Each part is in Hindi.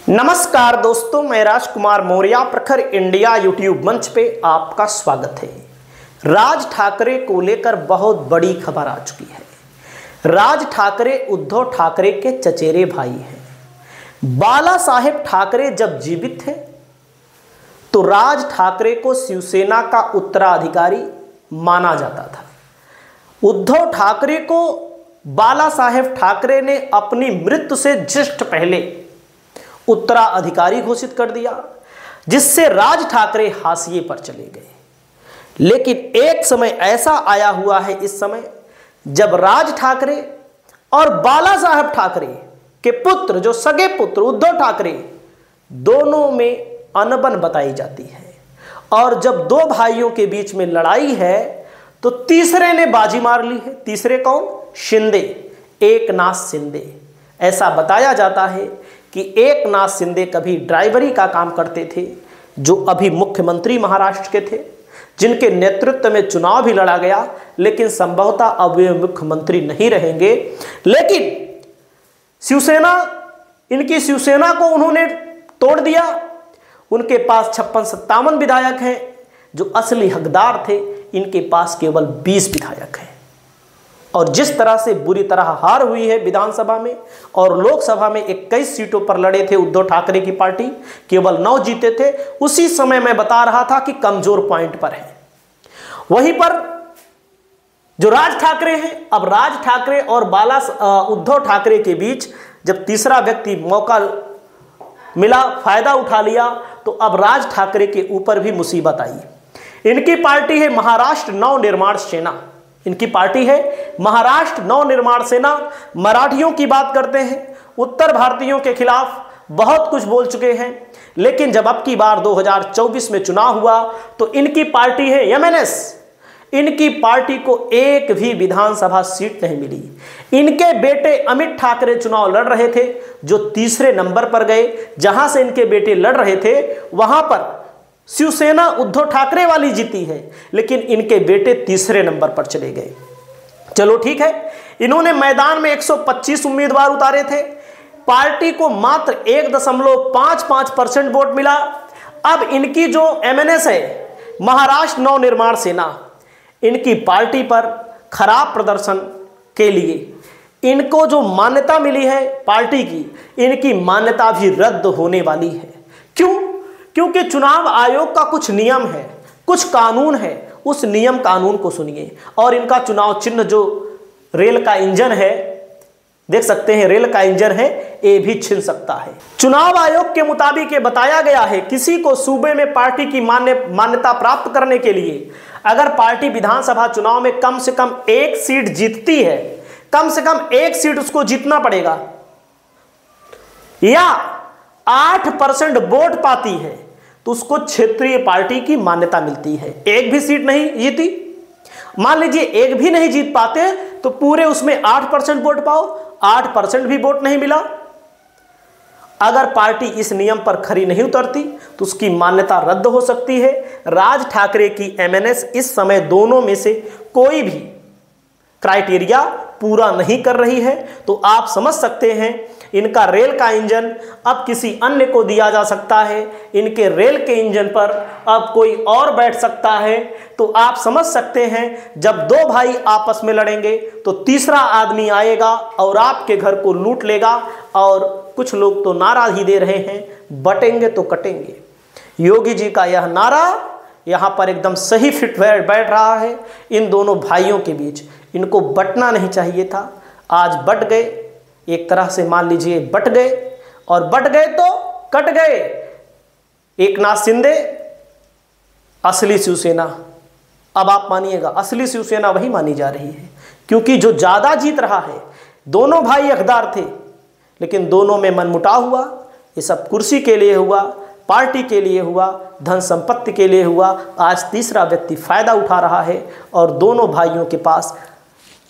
नमस्कार दोस्तों, मैं राजकुमार मौर्य प्रखर इंडिया यूट्यूब मंच पे आपका स्वागत है। राज ठाकरे को लेकर बहुत बड़ी खबर आ चुकी है। राज ठाकरे उद्धव ठाकरे के चचेरे भाई हैं। बाला साहेब ठाकरे जब जीवित थे तो राज ठाकरे को शिवसेना का उत्तराधिकारी माना जाता था। उद्धव ठाकरे को बाला साहेब ठाकरे ने अपनी मृत्यु से जस्ट पहले उत्तराधिकारी घोषित कर दिया, जिससे राज ठाकरे हाशिए पर चले गए। लेकिन एक समय ऐसा आया हुआ है इस समय जब राज ठाकरे और बाला साहेब ठाकरे के पुत्र, जो सगे पुत्र उद्धव ठाकरे, दोनों में अनबन बताई जाती है। और जब दो भाइयों के बीच में लड़ाई है तो तीसरे ने बाजी मार ली है। तीसरे कौन? शिंदे, एकनाथ शिंदे। ऐसा बताया जाता है कि एकनाथ शिंदे कभी ड्राइवरी का काम करते थे, जो अभी मुख्यमंत्री महाराष्ट्र के थे, जिनके नेतृत्व में चुनाव भी लड़ा गया, लेकिन संभवतः अब वे मुख्यमंत्री नहीं रहेंगे। लेकिन शिवसेना, इनकी शिवसेना को उन्होंने तोड़ दिया। उनके पास 56-57 विधायक हैं, जो असली हकदार थे इनके पास केवल 20 विधायक हैं। और जिस तरह से बुरी तरह हार हुई है विधानसभा में और लोकसभा में 21 सीटों पर लड़े थे उद्धव ठाकरे की पार्टी, केवल 9 जीते थे। उसी समय मैं बता रहा था कि कमजोर पॉइंट पर है। वहीं पर जो राज ठाकरे हैं, अब राज ठाकरे और उद्धव ठाकरे के बीच जब तीसरा व्यक्ति मौका मिला, फायदा उठा लिया, तो अब राज ठाकरे के ऊपर भी मुसीबत आई। इनकी पार्टी है महाराष्ट्र नवनिर्माण सेना। इनकी पार्टी है महाराष्ट्र नवनिर्माण सेना। मराठियों की बात करते हैं, उत्तर भारतीयों के खिलाफ बहुत कुछ बोल चुके हैं। लेकिन जब अब की बार 2024 में चुनाव हुआ तो इनकी पार्टी है एमएनएस। इनकी पार्टी को एक भी विधानसभा सीट नहीं मिली। इनके बेटे अमित ठाकरे चुनाव लड़ रहे थे, जो तीसरे नंबर पर गए। जहां से इनके बेटे लड़ रहे थे वहां पर शिवसेना उद्धव ठाकरे वाली जीती है, लेकिन इनके बेटे तीसरे नंबर पर चले गए। चलो ठीक है, इन्होंने मैदान में 125 उम्मीदवार उतारे थे। पार्टी को मात्र 1.55% वोट मिला। अब इनकी जो एमएनएस है महाराष्ट्र नवनिर्माण सेना, इनकी पार्टी पर खराब प्रदर्शन के लिए इनको जो मान्यता मिली है पार्टी की, इनकी मान्यता भी रद्द होने वाली है। क्यों? क्योंकि चुनाव आयोग का कुछ नियम है, कुछ कानून है। उस नियम कानून को सुनिए। और इनका चुनाव चिन्ह जो रेल का इंजन है, देख सकते हैं रेल का इंजन है, ये भी छिन सकता है। चुनाव आयोग के मुताबिक ये बताया गया है, किसी को सूबे में पार्टी की मान्यता प्राप्त करने के लिए अगर पार्टी विधानसभा चुनाव में कम से कम 1 सीट जीतती है, कम से कम 1 सीट उसको जीतना पड़ेगा, या 8% वोट पाती है, तो उसको क्षेत्रीय पार्टी की मान्यता मिलती है। एक भी सीट नहीं जीती, मान लीजिए एक भी नहीं जीत पाते, तो पूरे उसमें 8% वोट पाओ, 8% भी वोट नहीं मिला। अगर पार्टी इस नियम पर खरी नहीं उतरती तो उसकी मान्यता रद्द हो सकती है। राज ठाकरे की एमएनएस इस समय दोनों में से कोई भी क्राइटेरिया पूरा नहीं कर रही है, तो आप समझ सकते हैं इनका रेल का इंजन अब किसी अन्य को दिया जा सकता है। इनके रेल के इंजन पर अब कोई और बैठ सकता है। तो आप समझ सकते हैं, जब दो भाई आपस में लड़ेंगे तो तीसरा आदमी आएगा और आपके घर को लूट लेगा। और कुछ लोग तो नारा ही दे रहे हैं, बटेंगे तो कटेंगे। योगी जी का यह नारा यहाँ पर एकदम सही फिट बैठ रहा है इन दोनों भाइयों के बीच। इनको बटना नहीं चाहिए था, आज बट गए। एक तरह से मान लीजिए बट गए, और बट गए तो कट गए। एकनाथ शिंदे असली शिवसेना, अब आप मानिएगा असली शिवसेना वही मानी जा रही है, क्योंकि जो ज्यादा जीत रहा है, दोनों भाई हकदार थे, लेकिन दोनों में मनमुटाव हुआ। ये सब कुर्सी के लिए हुआ, पार्टी के लिए हुआ, धन संपत्ति के लिए हुआ। आज तीसरा व्यक्ति फायदा उठा रहा है। और दोनों भाइयों के पास,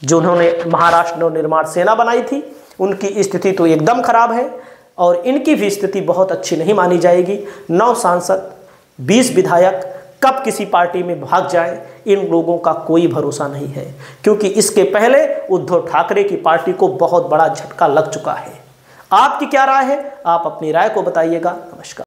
जो उन्होंने महाराष्ट्र नवनिर्माण सेना बनाई थी, उनकी स्थिति तो एकदम खराब है, और इनकी भी स्थिति बहुत अच्छी नहीं मानी जाएगी। 9 सांसद, 20 विधायक कब किसी पार्टी में भाग जाए, इन लोगों का कोई भरोसा नहीं है। क्योंकि इसके पहले उद्धव ठाकरे की पार्टी को बहुत बड़ा झटका लग चुका है। आपकी क्या राय है, आप अपनी राय को बताइएगा